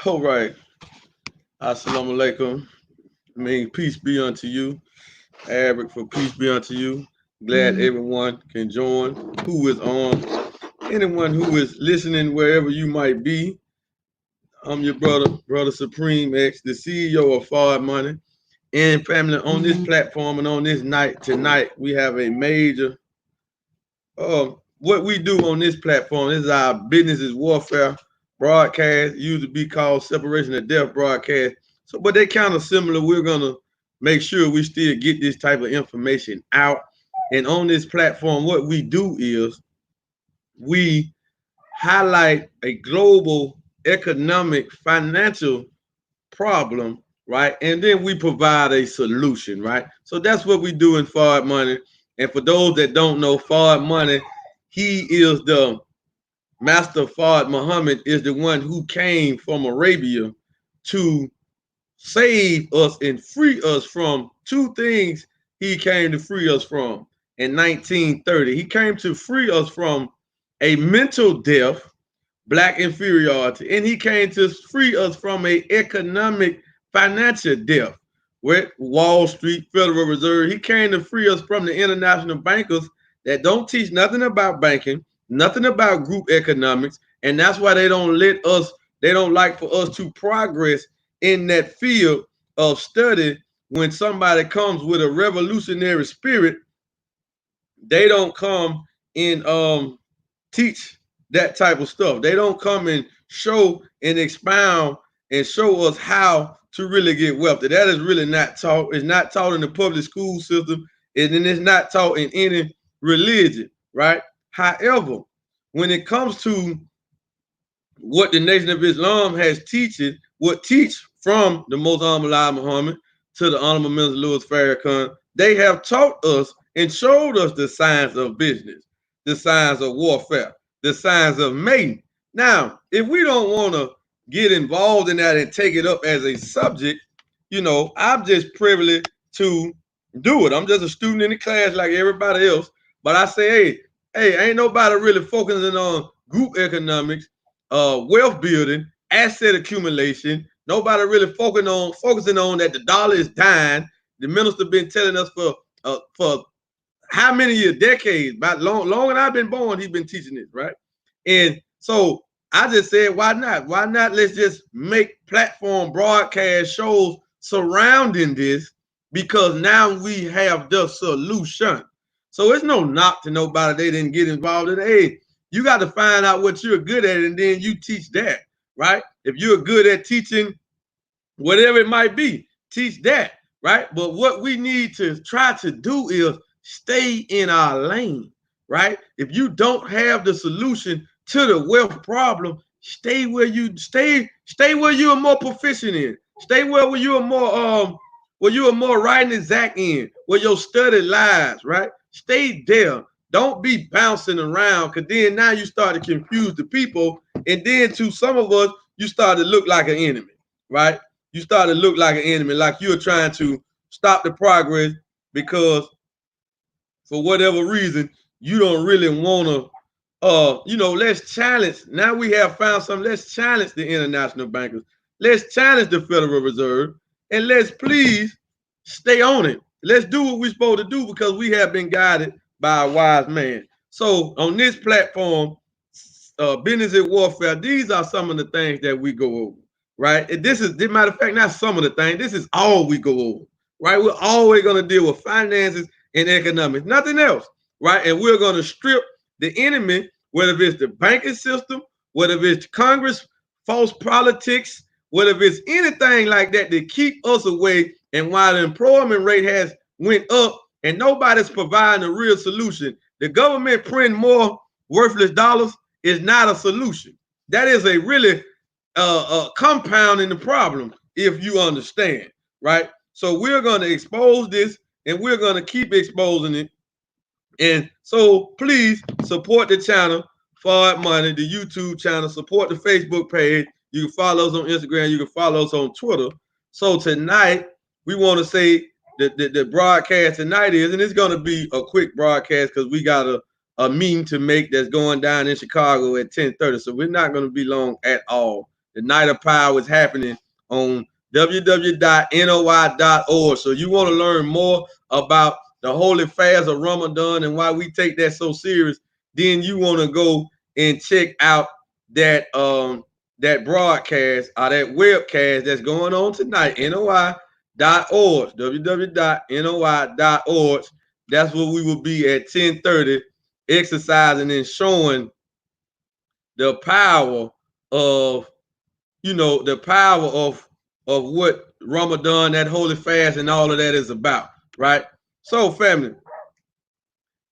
All right. Assalamu alaikum. Peace be unto you. Arabic for peace be unto you. Glad everyone can join who is on. Anyone who is listening wherever you might be. I'm your brother Supreme X, the CEO of FardMoney. And family, on this platform and on this night tonight, we have a major what we do on this platform. This is our business is warfare broadcast, used to be called separation of death broadcast. So, but they kind of similar. We're gonna make sure we still get this type of information out. And on this platform, what we do is we highlight a global economic financial problem, right? And then we provide a solution, right? So that's what we do in FardMoney. And for those that don't know, FardMoney, he is the Master Fard Muhammad is the one who came from Arabia to save us and free us from two things he came to free us from in 1930. He came to free us from a mental death, black inferiority, and he came to free us from a economic financial death with Wall Street, Federal Reserve. He came to free us from the international bankers that don't teach nothing about banking, nothing about group economics, and that's why they don't like for us to progress in that field of study. When somebody comes with a revolutionary spirit, they don't come and teach that type of stuff. They don't come and show and expound and show us how to really get wealthy. That is really not taught. It's not taught in the public school system, and then it's not taught in any religion, right? However, when it comes to what the Nation of Islam has teach from the Most Honorable Muhammad to the Honorable Minister Louis Farrakhan, they have taught us and showed us the science of business, the science of warfare, the science of mating. Now, if we don't want to get involved in that and take it up as a subject, I'm just privileged to do it. I'm just a student in the class like everybody else. But I say, hey, ain't nobody really focusing on group economics, wealth building, asset accumulation. Nobody really focusing on that the dollar is dying. The minister been telling us for how many years, decades, about long as I've been born, he's been teaching this, right? And so I just said, why not? Why not? Let's just make platform broadcast shows surrounding this, because now we have the solution. So it's no knock to nobody. They didn't get involved in it. Hey, you got to find out what you're good at, and then you teach that, right? If you're good at teaching whatever it might be, teach that, right? But what we need to try to do is stay in our lane, right? If you don't have the solution to the wealth problem, stay where you are more proficient in. Stay where you are more right and exact in, where your study lies, right? Stay there. Don't be bouncing around, because then now you start to confuse the people, and then to some of us, you start to look like an enemy, right? You start to look like an enemy, like you're trying to stop the progress because for whatever reason, you don't really want to, let's challenge. Now we have found something. Let's challenge the international bankers. Let's challenge the Federal Reserve, and let's please stay on it. Let's do what we're supposed to do, because we have been guided by a wise man. So on this platform, business and warfare, these are some of the things that we go over, right? And this is, matter of fact, not some of the things. This is all we go over, right? We're always going to deal with finances and economics, nothing else, right? And we're going to strip the enemy, whether it's the banking system, whether it's Congress, false politics, whether it's anything like that to keep us away. And while the employment rate has went up and nobody's providing a real solution, the government printing more worthless dollars is not a solution. That is a really compounding the problem, if you understand, right? So we're going to expose this, and we're going to keep exposing it. And so please support the channel, FardMoney, the YouTube channel, support the Facebook page. You can follow us on Instagram. You can follow us on Twitter. So tonight, we want to say that the broadcast tonight is, and it's going to be a quick broadcast because we got a meeting to make that's going down in Chicago at 10:30. So we're not going to be long at all. The Night of Power is happening on www.noi.org. So you want to learn more about the holy fast of Ramadan and why we take that so serious, then you want to go and check out that that broadcast or that webcast that's going on tonight, noi.org, www.noi.org. That's where we will be at 10:30, exercising and showing the power of, the power of what Ramadan, that holy fast, and all of that is about, right? So, family,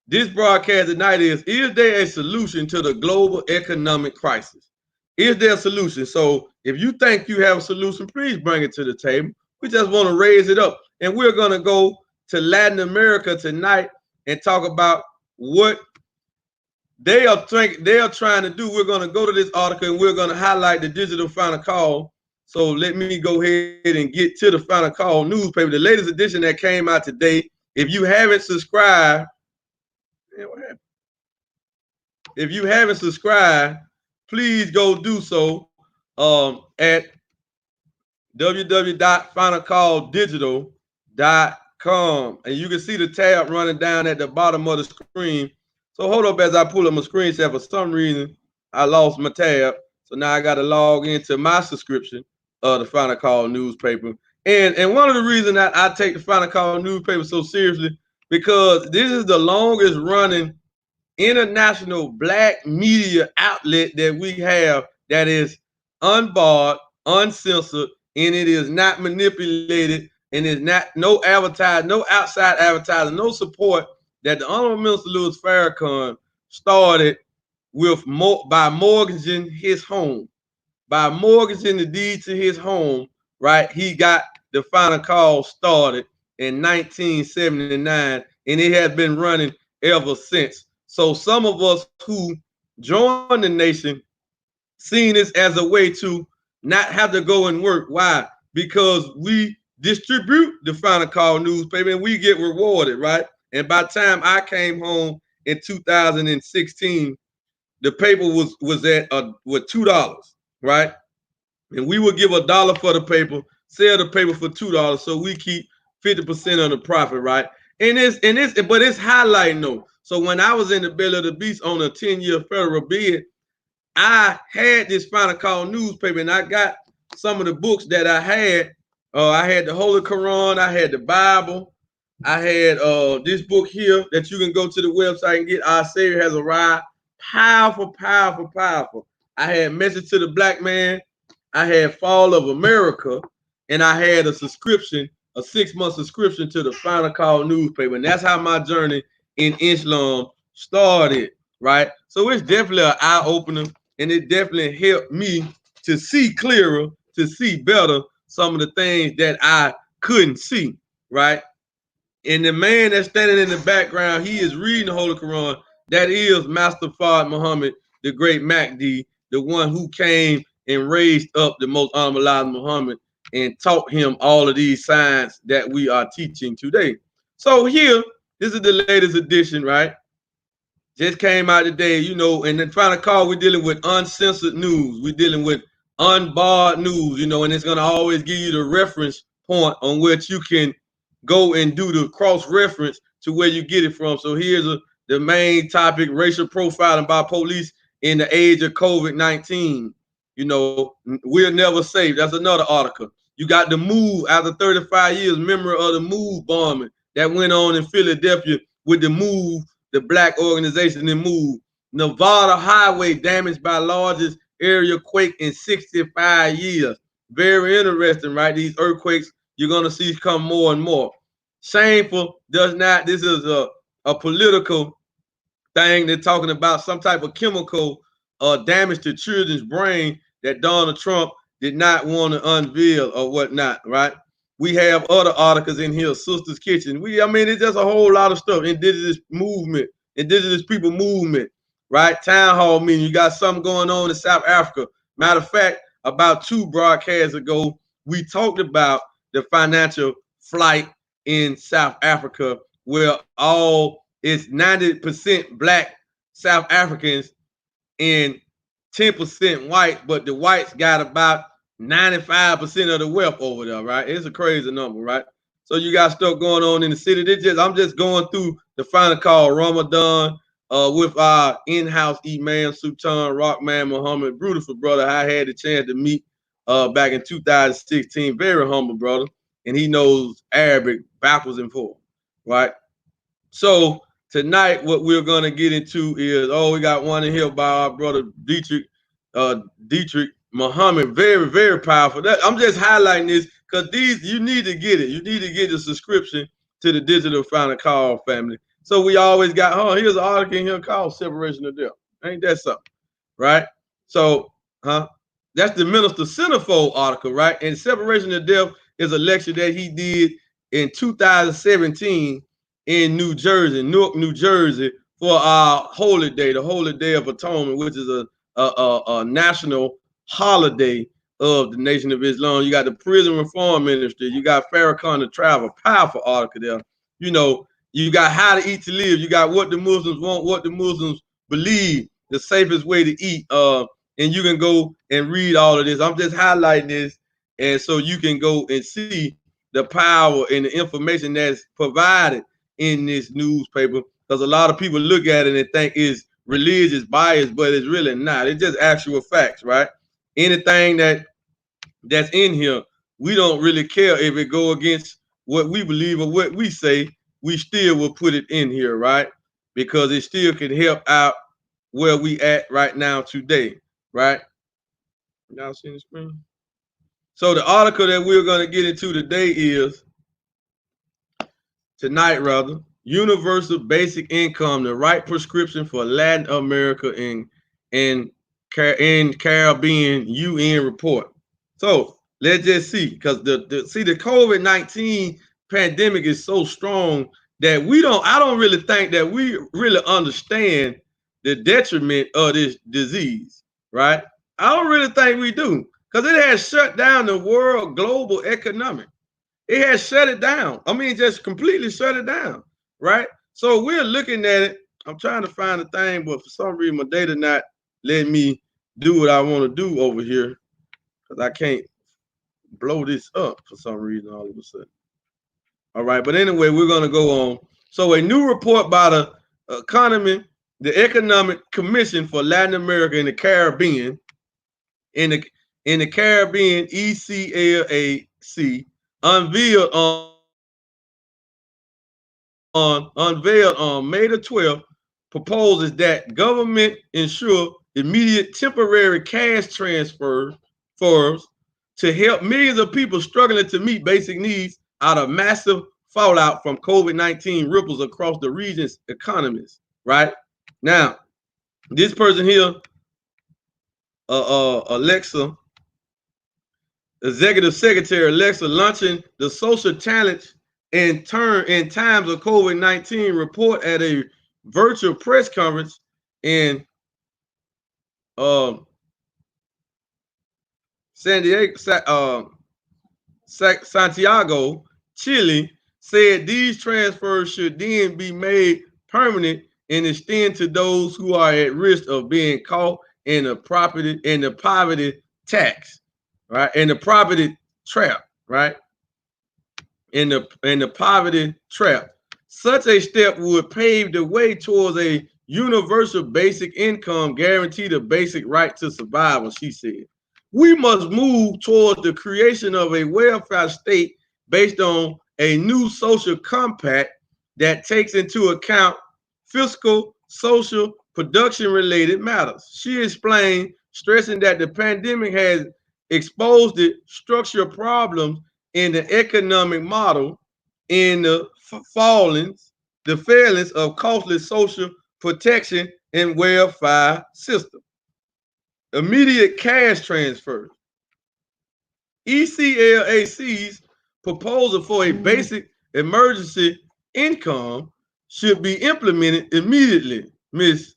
this broadcast tonight is there a solution to the global economic crisis? Is there a solution? So if you think you have a solution, please bring it to the table. We just want to raise it up. And we're going to go to Latin America tonight and talk about what they are trying to do. We're going to go to this article and we're going to highlight the digital final call. So let me go ahead and get to the final call newspaper, the latest edition that came out today. If you haven't subscribed, if you haven't subscribed, please go do so at www.finalcalldigital.com. And you can see the tab running down at the bottom of the screen. So hold up as I pull up my screenshot. For some reason, I lost my tab. So now I got to log into my subscription of the Final Call newspaper. And one of the reasons that I take the Final Call newspaper so seriously, because this is the longest running international black media outlet that we have that is unbarred, uncensored, and it is not manipulated, and it's not no advertising, no outside advertising, no support that the Honorable Minister Louis Farrakhan started with by mortgaging his home. By mortgaging the deed to his home, right? He got the Final Call started in 1979, and it has been running ever since. So some of us who joined the nation seen this as a way to not have to go and work. Why? Because we distribute the Final Call newspaper and we get rewarded, right? And by the time I came home in 2016, the paper was at with $2, right? And we would give $1 for the paper, sell the paper for $2, so we keep 50% of the profit, right? But it's highlighting though. So when I was in the belly of the beast on a 10-year federal bid, I had this Final Call newspaper, and I got some of the books that I had. I had the Holy Quran, I had the Bible, I had this book here that you can go to the website and get. Our Savior Has Arrived. Powerful, powerful, powerful. I had Message to the Black Man. I had Fall of America, and I had a subscription, a 6-month subscription to the Final Call newspaper. And that's how my journey in Islam started, right? So it's definitely an eye-opener, and it definitely helped me to see clearer, to see better some of the things that I couldn't see, right? And the man that's standing in the background, he is reading the Holy Quran. That is Master FardMoney, the great Mahdi, the one who came and raised up the most honorable Elijah Muhammad and taught him all of these signs that we are teaching today. So here, this is the latest edition, right? Just came out today, and then Final Call, we're dealing with uncensored news. We're dealing with unbarred news, and it's going to always give you the reference point on which you can go and do the cross-reference to where you get it from. So here's the main topic: racial profiling by police in the age of COVID-19. We're never safe. That's another article. You got the MOVE after 35 years, memory of the MOVE bombing that went on in Philadelphia with the MOVE, the black organization in MOVE. Nevada highway damaged by largest area quake in 65 years. Very interesting, right? These earthquakes you're going to see come more and more. Shameful does not. This is a political thing. They're talking about some type of chemical damage to children's brain that Donald Trump did not want to unveil or whatnot, right? We have other articles in here, Sister's Kitchen. It's just a whole lot of stuff. Indigenous movement, indigenous people movement, right? Town hall meeting. You got something going on in South Africa. Matter of fact, about 2 broadcasts ago, we talked about the financial flight in South Africa, where it's 90% black South Africans, and 10% white, but the whites got about 95% of the wealth over there, right? It's a crazy number, right? So you got stuff going on in the city. I'm just going through the final call Ramadan with our in-house Imam Sultan Rockman Muhammad, beautiful brother. I had the chance to meet back in 2016. Very humble brother, and he knows Arabic backwards and forwards, right? So tonight, what we're gonna get into is we got one in here by our brother Dietrich Muhammad. Very, very powerful. I'm just highlighting this because you need to get it. You need to get a subscription to the Digital Final Call family. So we always got, here's an article in here called Separation of Death. Ain't that something? Right? So, that's the Minister Centerfold article, right? And Separation of Death is a lecture that he did in 2017 in New Jersey, Newark, New Jersey, for our holy day, the Holy Day of Atonement, which is a national holiday of the Nation of Islam. You got the Prison Reform Ministry. You got Farrakhan the Travel, powerful article there. You got How to Eat to Live. You got What the Muslims Want, What the Muslims Believe, the safest way to eat. And you can go and read all of this. I'm just highlighting this, and so you can go and see the power and the information that's provided in this newspaper, because a lot of people look at it and think it's religious bias, but it's really not. It's just actual facts, right? Anything that's in here, we don't really care if it go against what we believe or what we say. We still will put it in here, right? Because it still can help out where we at right now today, right? Y'all see the screen? So the article that we're going to get into today is Universal Basic Income, the right prescription for Latin America and Caribbean UN report. So let's just see, because the COVID-19 pandemic is so strong that I don't really think that we really understand the detriment of this disease, right? I don't really think we do, because it has shut down the world global economic. It has shut it down. I mean, just completely shut it down, right? So we're looking at it. I'm trying to find a thing, but for some reason my data not letting me do what I want to do over here, because I can't blow this up for some reason all of a sudden. All right, but anyway, we're going to go on. So a new report by the Economic Commission for Latin America and the Caribbean, in the Caribbean, ECLAC, unveiled on May the 12th, proposes that government ensure immediate temporary cash transfers to help millions of people struggling to meet basic needs out of massive fallout from COVID-19 ripples across the region's economies, right? Now, this person here, Alexa, Executive Secretary Alexa, launching the social challenge in times of COVID-19 report at a virtual press conference in Santiago, Chile, said these transfers should then be made permanent and extend to those who are at risk of being caught in the poverty tax, right? In the poverty trap, right? In the poverty trap. Such a step would pave the way towards a universal basic income, guarantee the basic right to survival, she said. We must move towards the creation of a welfare state based on a new social compact that takes into account fiscal, social, production-related matters. She explained, stressing that the pandemic has exposed the structural problems in the economic model, in the failings of costly social protection and welfare system. Immediate cash transfers. ECLAC's proposal for a basic emergency income should be implemented immediately, Ms.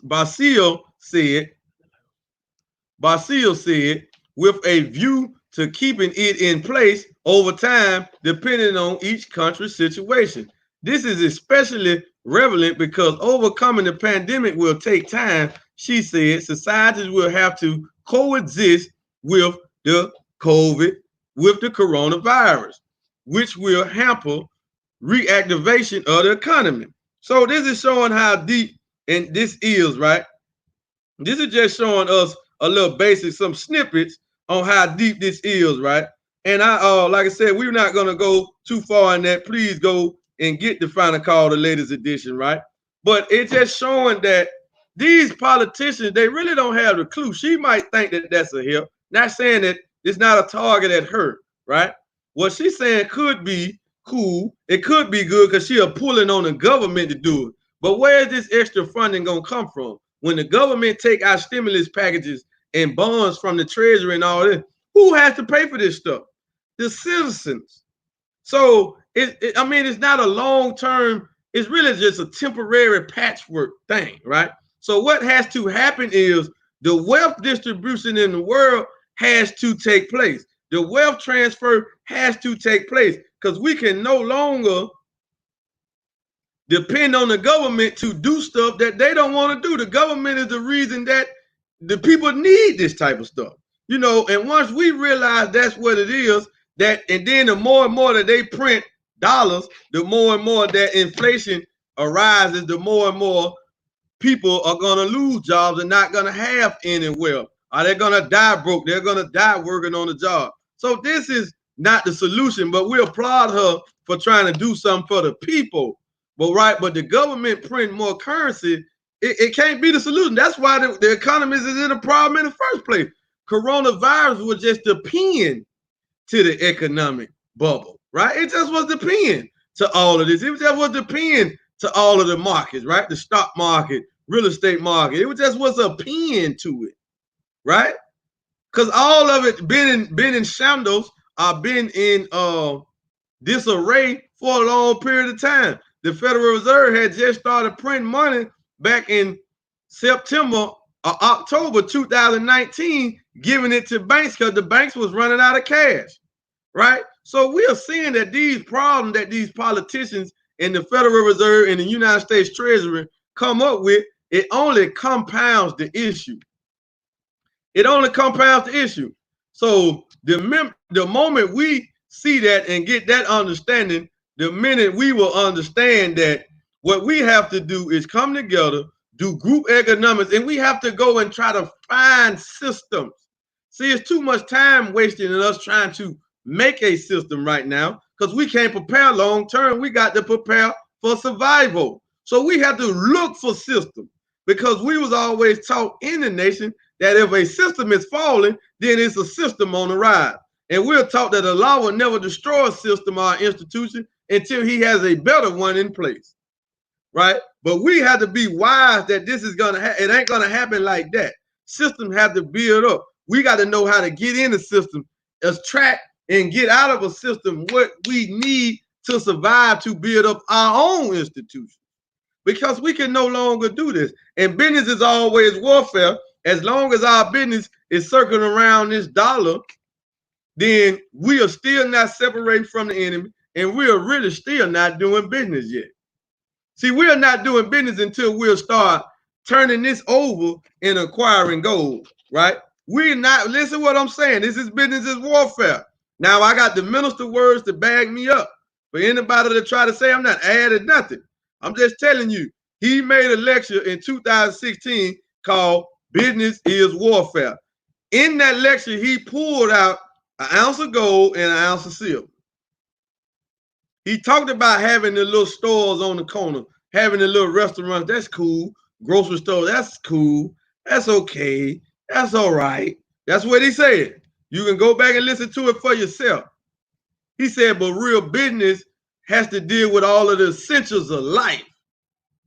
Basile said, with a view to keeping it in place over time, depending on each country's situation. This is especially relevant because overcoming the pandemic will take time. She said societies will have to coexist with the with the coronavirus, which will hamper reactivation of the economy. So this is showing how deep and this is, right? This is just showing us a little basic, some snippets on how deep this is, right? And like I said, we're not gonna go too far in that. Please go and get the Final Call, the latest edition, right? But it's just showing that these politicians, they really don't have the clue. She might think that that's a help. Not saying that it's not a target at her, right? What she's saying could be cool. It could be good because she are pulling on the government to do it. But where is this extra funding gonna come from? When the government take out stimulus packages and bonds from the treasury and all this, who has to pay for this stuff? The citizens. So I mean, it's not a long-term, it's really just a temporary patchwork thing, right? So what has to happen is the wealth distribution in the world has to take place. The wealth transfer has to take place because we can no longer depend on the government to do stuff that they don't want to do. The government is the reason that the people need this type of stuff, you know. And once we realize that's what it is, and then the more and more that they print dollars, the more and more that inflation arises, the more and more people are going to lose jobs and not going to have any wealth. Are they going to die broke? They're going to die working on the job. So this is not the solution, but we applaud her for trying to do something for the people. But the government print more currency, it can't be the solution. That's why the economy is in a problem in the first place. Coronavirus was just the pin to the economic bubble, right? It just was the pin to all of this. It just was the pin to all of the markets, right? The stock market, real estate market. It just was a pin to it, right? Because all of it been in shambles, been in disarray for a long period of time. The Federal Reserve had just started printing money back in September or October 2019, giving it to banks because the banks was running out of cash, right? So we are seeing that these problems that these politicians in the Federal Reserve and the United States Treasury come up with, it only compounds the issue. It only compounds the issue. So the moment we see that and get that understanding, the minute we will understand that what we have to do is come together, do group economics, and we have to go and try to find systems. See, it's too much time wasted in us trying to make a system right now because we can't prepare long term. We got to prepare for survival. So we have to look for systems because we was always taught in the nation that if a system is falling, then it's a system on the rise. And we're taught that the law will never destroy a system or institution until he has a better one in place, right? But we have to be wise that this is gonna it ain't gonna happen like that. Systems have to build up. We got to know how to get in the system, attract and get out of a system what we need to survive to build up our own institutions. Because we can no longer do this. And business is always warfare. As long as our business is circling around this dollar, then we are still not separated from the enemy, and we are really still not doing business yet. See, we are not doing business until we'll start turning this over and acquiring gold, right? We're not, listen what I'm saying. This is business is warfare. Now, I got the minister words to back me up. For anybody to try to say I'm not adding nothing, I'm just telling you, he made a lecture in 2016 called Business is Warfare. In that lecture, he pulled out an ounce of gold and an ounce of silver. He talked about having the little stores on the corner, having the little restaurants. That's cool. Grocery store, that's cool. That's okay. That's all right. That's what he said. You can go back and listen to it for yourself. He said, but real business has to deal with all of the essentials of life.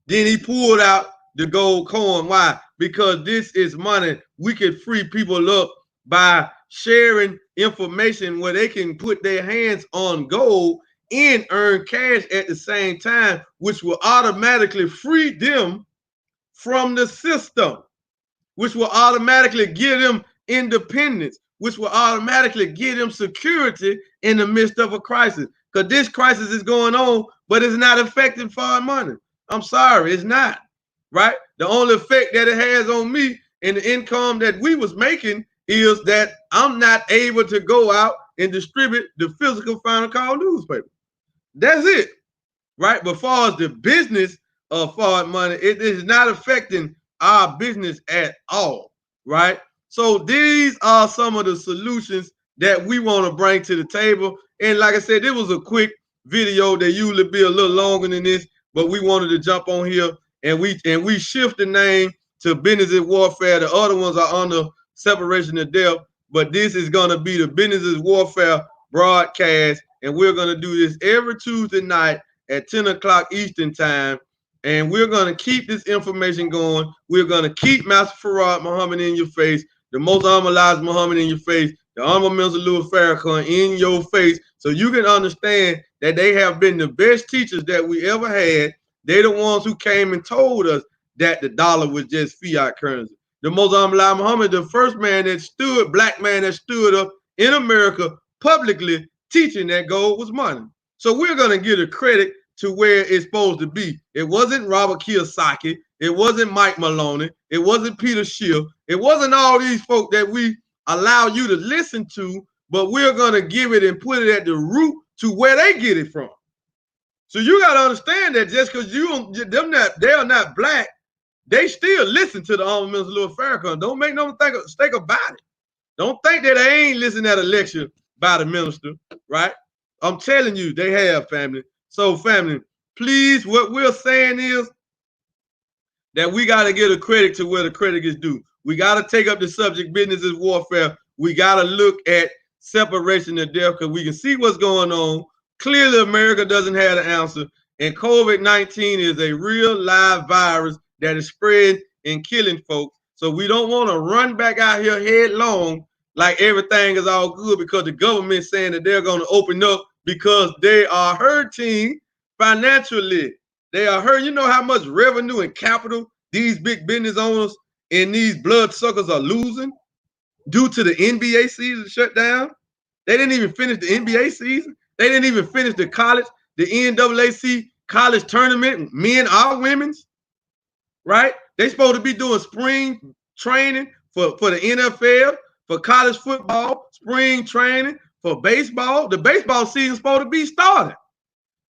Then he pulled out the gold coin. Why? Because this is money. We can free people up by sharing information where they can put their hands on gold and earn cash at the same time, which will automatically free them from the system, which will automatically give them independence, which will automatically give them security in the midst of a crisis. Because this crisis is going on, but it's not affecting FardMoney. I'm sorry, it's not, right? The only effect that it has on me and the income that we was making is that I'm not able to go out and distribute the physical Final Call newspaper. That's it, right? But as far as the business of FardMoney, it is not affecting our business at all, right? So these are some of the solutions that we want to bring to the table. And like I said, it was a quick video that usually be a little longer than this, but we wanted to jump on here and we shift the name to Business Warfare. The other ones are under Separation of Death, but this is going to be the Business Warfare broadcast, and we're going to do this every Tuesday night at 10 o'clock Eastern time. And we're going to keep this information going. We're going to keep Master Fard Muhammad in your face, the most honorable Elijah Muhammad in your face, the honorable Minister Louis Farrakhan in your face, so you can understand that they have been the best teachers that we ever had. They're the ones who came and told us that the dollar was just fiat currency. The most honorable Elijah Muhammad, the first man that stood, black man that stood up in America publicly teaching that gold was money. So we're going to give a credit to where it's supposed to be. It wasn't Robert Kiyosaki. It wasn't Mike Maloney. It wasn't Peter Schiff. It wasn't all these folk that we allow you to listen to, but we're going to give it and put it at the root to where they get it from. So you got to understand that just because they are not black, they still listen to the honorable Minister Louis Farrakhan. Don't make no mistake about it. Don't think that they ain't listening at a lecture by the minister, right? I'm telling you, they have, family. So, family, please, what we're saying is that we got to give a credit to where the credit is due. We got to take up the subject, business is warfare. We got to look at separation of death because we can see what's going on. Clearly, America doesn't have the answer. And COVID-19 is a real live virus that is spreading and killing folks. So we don't want to run back out here headlong like everything is all good because the government saying that they're going to open up because they are hurting financially. They are hurting. You know how much revenue and capital these big business owners and these bloodsuckers are losing due to the NBA season shut down? They didn't even finish the NBA season. They didn't even finish the NAACP college tournament, men or women's, right? They supposed to be doing spring training for the NFL, for college football, spring training for baseball. The baseball season is supposed to be started,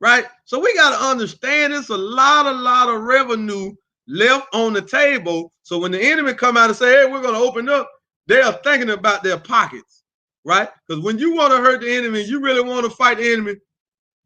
right? So we got to understand it's a lot of revenue left on the table. So when the enemy come out and say, hey, we're going to open up, they are thinking about their pockets, right? Because when you want to hurt the enemy, you really want to fight the enemy,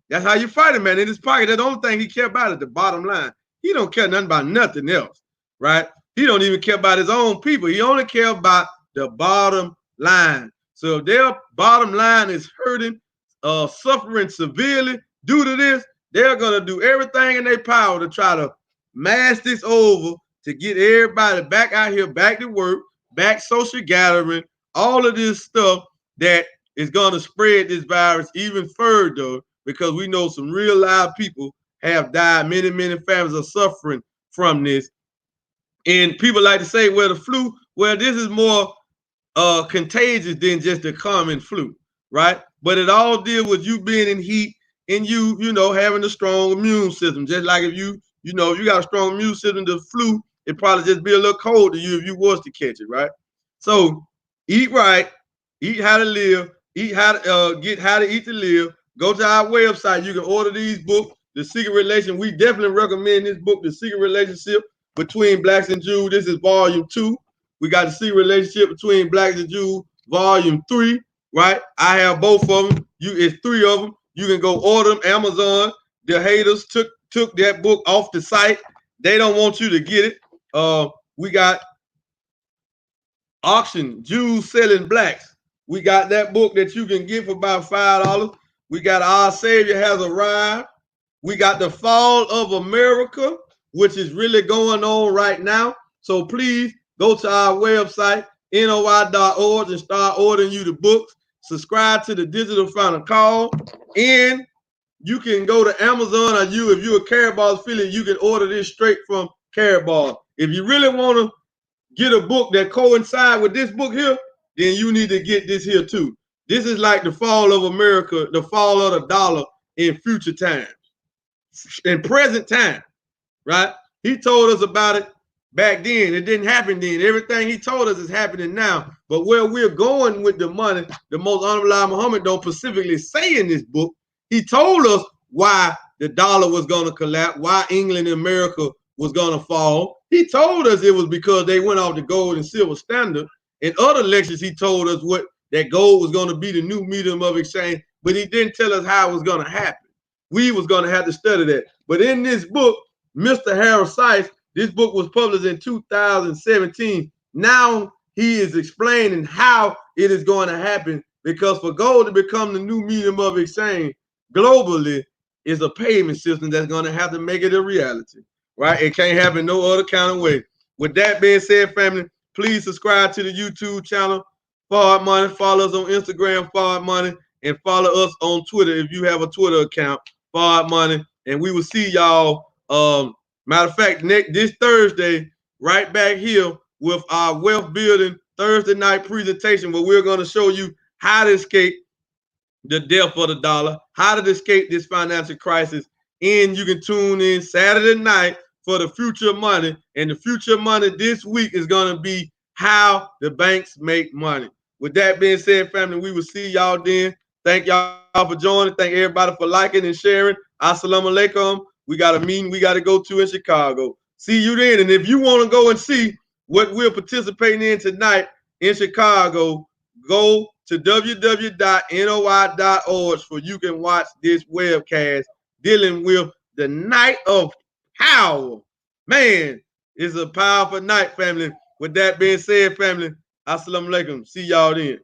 that's how you fight him, man. In his pocket, that's the only thing he care about is the bottom line. He don't care nothing about nothing else, right? He don't even care about his own people. He only care about the bottom line. So if their bottom line is hurting, suffering severely due to this, they're going to do everything in their power to try to mask this over to get everybody back out here, back to work, back social gathering, all of this stuff that is going to spread this virus even further, because we know some real live people have died. Many families are suffering from this. And people like to say, well, the flu, well, this is more contagious than just the common flu, right? But it all deals with you being in heat and you know, having a strong immune system. Just like if you got a strong immune system, the flu, it probably just be a little cold to you if you was to catch it, right? So eat right, eat how to live, eat how to get how to eat to live. Go to our website. You can order these books, The Secret Relation. We definitely recommend this book, The Secret Relationship Between Blacks and Jews. This is volume 2. We got The Secret Relationship Between Blacks and Jews, volume 3, right? I have both of them. It's 3 of them. You can go order them. Amazon. The haters took that book off the site. They don't want you to get it. We got Auction, Jews Selling Blacks. We got that book that you can get for about $5. We got Our Savior Has Arrived. We got The Fall of America, which is really going on right now. So please go to our website, noi.org, and start ordering you the books. Subscribe to the Digital Final Call. And you can go to Amazon, or if you're a Karatbars affiliate, you can order this straight from Karatbars. If you really want to get a book that coincides with this book here, then you need to get this here too. This is like the fall of America, the fall of the dollar in future times, in present time, right? He told us about it back then. It didn't happen then. Everything he told us is happening now. But where we're going with the money, the most honorable Muhammad don't specifically say in this book. He told us why the dollar was going to collapse, why England and America was going to fall. He told us it was because they went off the gold and silver standard. In other lectures, he told us what that gold was going to be the new medium of exchange, but he didn't tell us how it was going to happen. We was going to have to study that. But in this book, Mr. Harold Sykes, this book was published in 2017. Now he is explaining how it is going to happen, because for gold to become the new medium of exchange globally is a payment system that's going to have to make it a reality, right? It can't happen no other kind of way. With that being said, family, please subscribe to the YouTube channel, FardMoney. Follow us on Instagram, FardMoney, and follow us on Twitter if you have a Twitter account, FardMoney. And we will see y'all. Matter of fact, this Thursday, right back here with our wealth building Thursday night presentation, where we're going to show you how to escape the death of the dollar, how to escape this financial crisis. And you can tune in Saturday night for the future money. And the future money this week is going to be how the banks make money. With that being said, family, we will see y'all then. Thank y'all for joining. Thank everybody for liking and sharing. Assalamu alaikum. We got a meeting we got to go to in Chicago. See you then. And if you want to go and see what we're participating in tonight in Chicago, go to www.noi.org for you can watch this webcast dealing with the night of power. Man, it's a powerful night, family. With that being said, family, assalamu alaikum. See y'all then.